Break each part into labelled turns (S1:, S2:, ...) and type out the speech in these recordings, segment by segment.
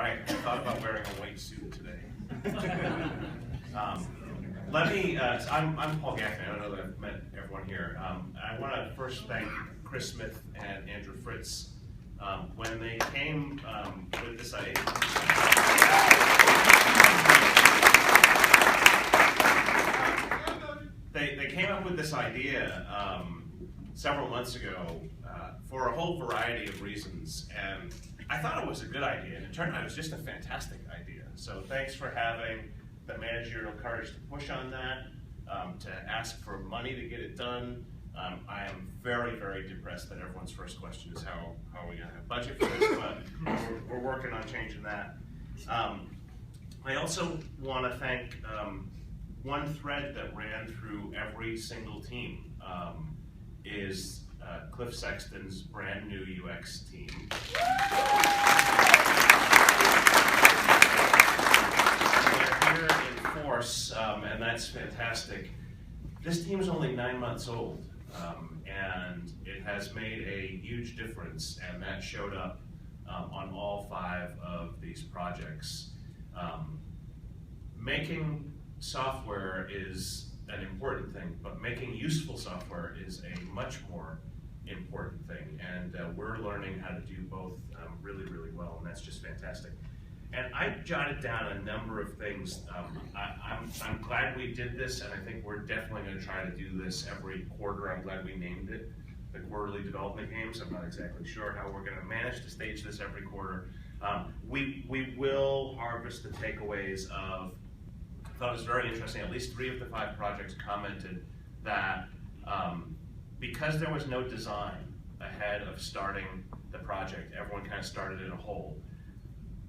S1: I thought about wearing a white suit today. I'm Paul Gaffney. I don't know that I've met everyone here. I want to first thank Chris Smith and Andrew Fritz. When they came with this idea, they came up with this idea several months ago for a whole variety of reasons, and I thought it was a good idea, and it turned out it was just a fantastic idea. So thanks for having the managerial courage to push on that, to ask for money to get it done. I am very, very depressed that everyone's first question is how are we going to have budget for this, but we're working on changing that. I also want to thank one thread that ran through every single team is Cliff Sexton's brand new UX team. They're here in force, and that's fantastic. This team is only 9 months old, and it has made a huge difference, and that showed up on all 5 of these projects. Making software is an important thing, but making useful software is a much more important thing, and we're learning how to do both really, really well, and that's just fantastic. And I jotted down a number of things. I'm glad we did this, and I think we're definitely going to try to do this every quarter. I'm glad we named it the Quarterly Development Games. I'm not exactly sure how we're going to manage to stage this every quarter. We will harvest the takeaways of, I thought it was very interesting, at least 3 of the 5 projects commented that because there was no design ahead of starting the project, everyone kind of started in a hole.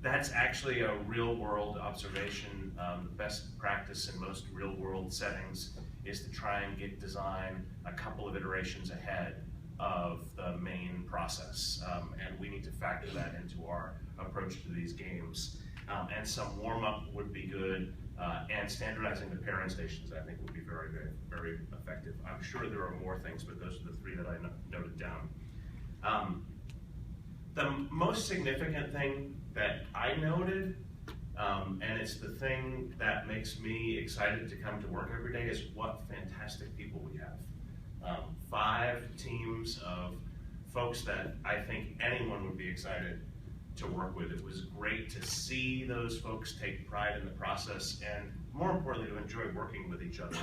S1: That's actually a real-world observation. The best practice in most real-world settings is to try and get design a couple of iterations ahead of the main process, and we need to factor that into our approach to these games. And some warm-up would be good, and standardizing the pairing stations I think would be very, very, very effective. I'm sure there are more things, but those are the 3 that I noted down. The most significant thing that I noted, and it's the thing that makes me excited to come to work every day, is what fantastic people we have. 5 teams of folks that I think anyone would be excited to work with. It was great to see those folks take pride in the process, and more importantly, to enjoy working with each other.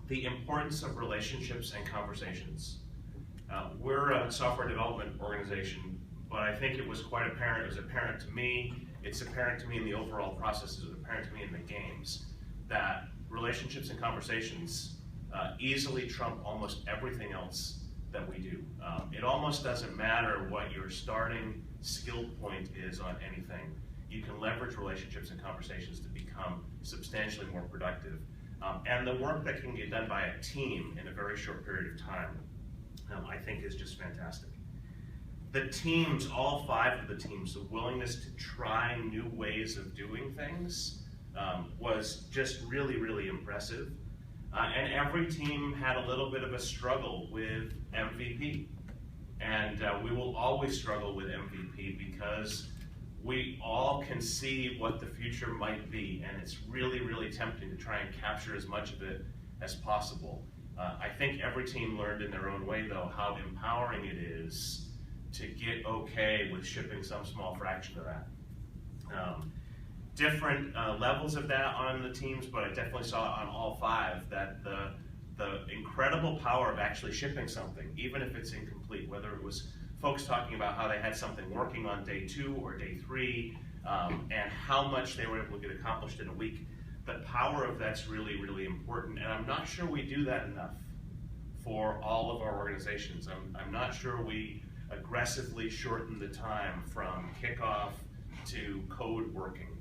S1: The importance of relationships and conversations. We're a software development organization, but I think it was quite apparent. It was apparent to me, it's apparent to me in the overall process, it's apparent to me in the games, that relationships and conversations easily trump almost everything else that we do. It almost doesn't matter what your starting skill point is on anything. You can leverage relationships and conversations to become substantially more productive. And the work that can get done by a team in a very short period of time, I think is just fantastic. The teams, all 5 of the teams, the willingness to try new ways of doing things was just really, really impressive. And every team had a little bit of a struggle with MVP. And we will always struggle with MVP because we all can see what the future might be, and it's really, really tempting to try and capture as much of it as possible. I think every team learned in their own way, though, how empowering it is to get okay with shipping some small fraction of that. Different levels of that on the teams, but I definitely saw on all 5 that the incredible power of actually shipping something, even if it's incomplete, whether it was folks talking about how they had something working on day 2 or day 3, and how much they were able to get accomplished in a week. The power of that's really, really important, and I'm not sure we do that enough for all of our organizations. I'm not sure we aggressively shorten the time from kickoff to code working.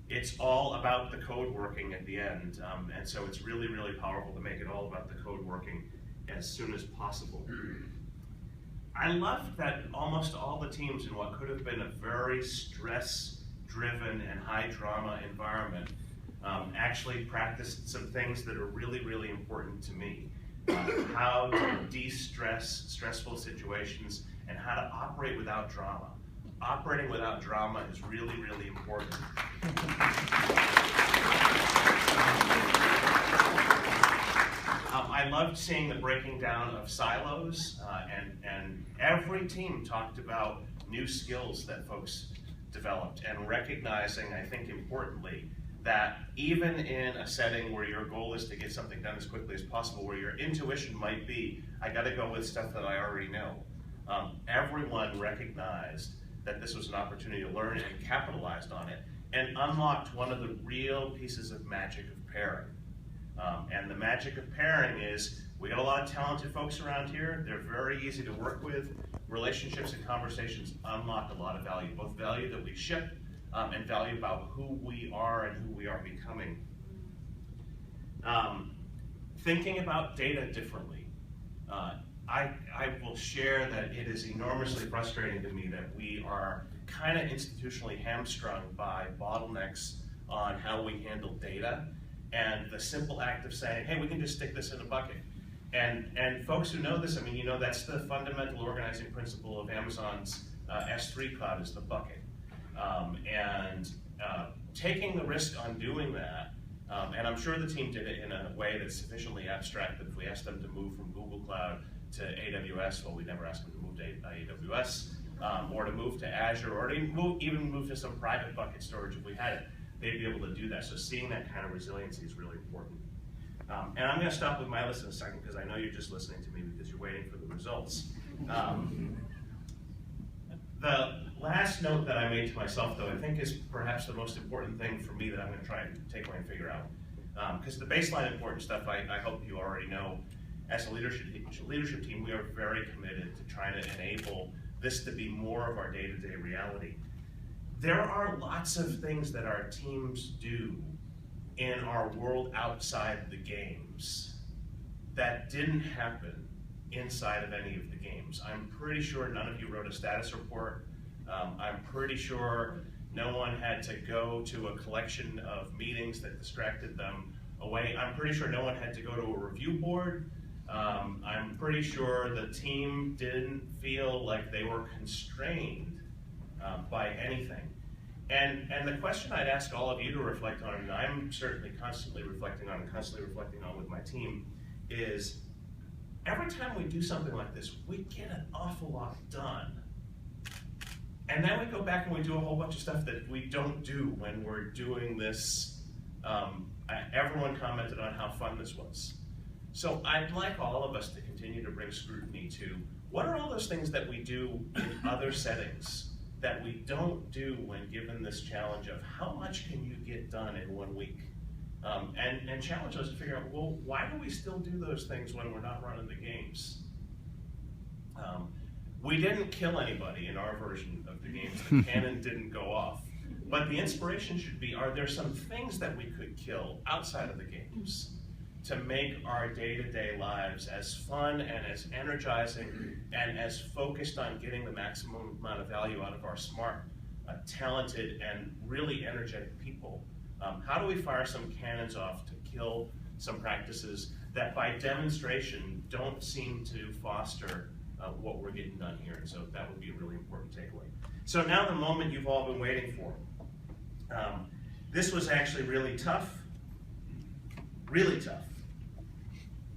S1: It's all about the code working at the end, and so it's really, really powerful to make it all about the code working as soon as possible. I loved that almost all the teams in what could have been a very stress-driven and high-drama environment actually practiced some things that are really, really important to me. How to de-stress stressful situations and how to operate without drama. operating without drama is really, really important. I loved seeing the breaking down of silos, and every team talked about new skills that folks developed, and recognizing, I think importantly, that even in a setting where your goal is to get something done as quickly as possible, where your intuition might be, I gotta go with stuff that I already know, everyone recognized that this was an opportunity to learn and capitalized on it, and unlocked one of the real pieces of magic of pairing. And the magic of pairing is, we got a lot of talented folks around here, they're very easy to work with, relationships and conversations unlock a lot of value, both value that we ship and value about who we are and who we are becoming. Thinking about data differently. I will share that it is enormously frustrating to me that we are kind of institutionally hamstrung by bottlenecks on how we handle data, and the simple act of saying, hey, we can just stick this in a bucket. And folks who know this, I mean, you know, that's the fundamental organizing principle of Amazon's S3 cloud, is the bucket. Taking the risk on doing that, and I'm sure the team did it in a way that's sufficiently abstract that if we asked them to move from Google Cloud to AWS, well, we never asked them to move to AWS, or to move to Azure, or to even move to some private bucket storage if we had it, they'd be able to do that. So seeing that kind of resiliency is really important. And I'm going to stop with my list in a second because I know you're just listening to me because you're waiting for the results. The last note that I made to myself, though, I think is perhaps the most important thing for me that I'm going to try and take away and figure out. Because the baseline important stuff, I hope you already know. As a leadership team, we are very committed to trying to enable this to be more of our day-to-day reality. There are lots of things that our teams do in our world outside the games that didn't happen inside of any of the games. I'm pretty sure none of you wrote a status report. I'm pretty sure no one had to go to a collection of meetings that distracted them away. I'm pretty sure no one had to go to a review board. I'm pretty sure the team didn't feel like they were constrained by anything. And the question I'd ask all of you to reflect on, and I'm certainly constantly reflecting on and constantly reflecting on with my team, is every time we do something like this, we get an awful lot done. And then we go back and we do a whole bunch of stuff that we don't do when we're doing this. Everyone commented on how fun this was. So I'd like all of us to continue to bring scrutiny to what are all those things that we do in other settings that we don't do when given this challenge of how much can you get done in 1 week? And challenge us to figure out, well, why do we still do those things when we're not running the games? We didn't kill anybody in our version of the games. The cannon didn't go off. But the inspiration should be, are there some things that we could kill outside of the games to make our day-to-day lives as fun and as energizing and as focused on getting the maximum amount of value out of our smart, talented, and really energetic people? How do we fire some cannons off to kill some practices that by demonstration don't seem to foster what we're getting done here? And so that would be a really important takeaway. So now the moment you've all been waiting for. This was actually really tough, really tough.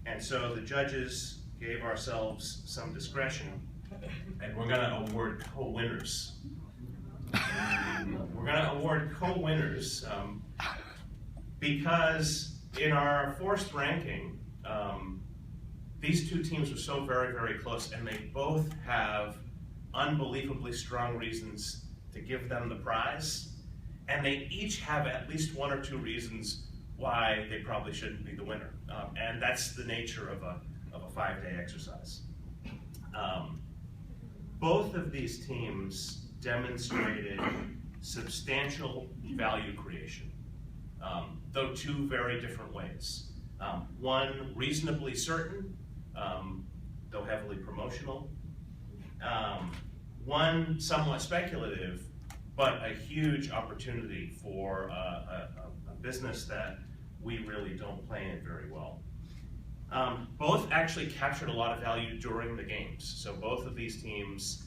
S1: And so the judges gave ourselves some discretion, and we're going to award co-winners. We're going to award co-winners because in our forced ranking, these two teams were so very, very close, and they both have unbelievably strong reasons to give them the prize, and they each have at least one or two reasons why they probably shouldn't be the winner. And that's the nature of a 5-day exercise. Both of these teams demonstrated substantial value creation, though two very different ways. One reasonably certain, though heavily promotional. One somewhat speculative, but a huge opportunity for a business that we really don't play in very well. Both actually captured a lot of value during the games. So both of these teams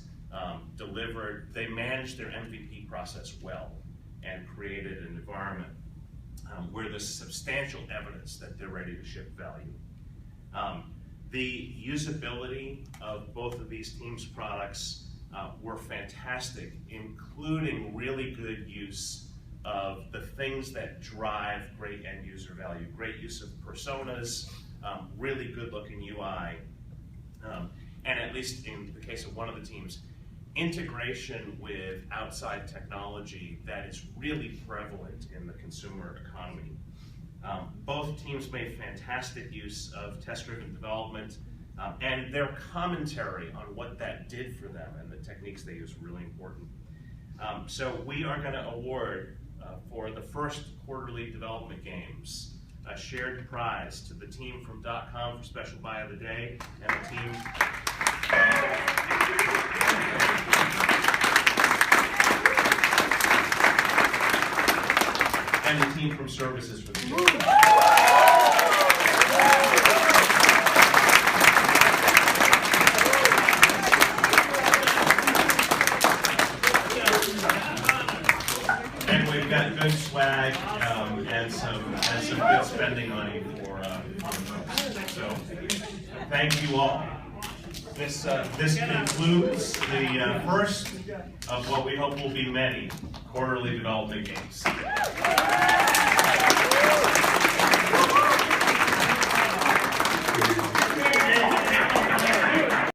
S1: they managed their MVP process well and created an environment where there's substantial evidence that they're ready to ship value. The usability of both of these teams' products were fantastic, including really good use of the things that drive great end user value, great use of personas, really good looking UI, and at least in the case of one of the teams, integration with outside technology that is really prevalent in the consumer economy. Both teams made fantastic use of test-driven development, and their commentary on what that did for them and the techniques they use really important. So we are going to award for the first quarterly development games a shared prize to the team from .com for Special Buy of the Day and the team from Services for the Day. And we've got good swag and some good spending money for folks. So thank you all. This concludes the first of what we hope will be many quarterly development games.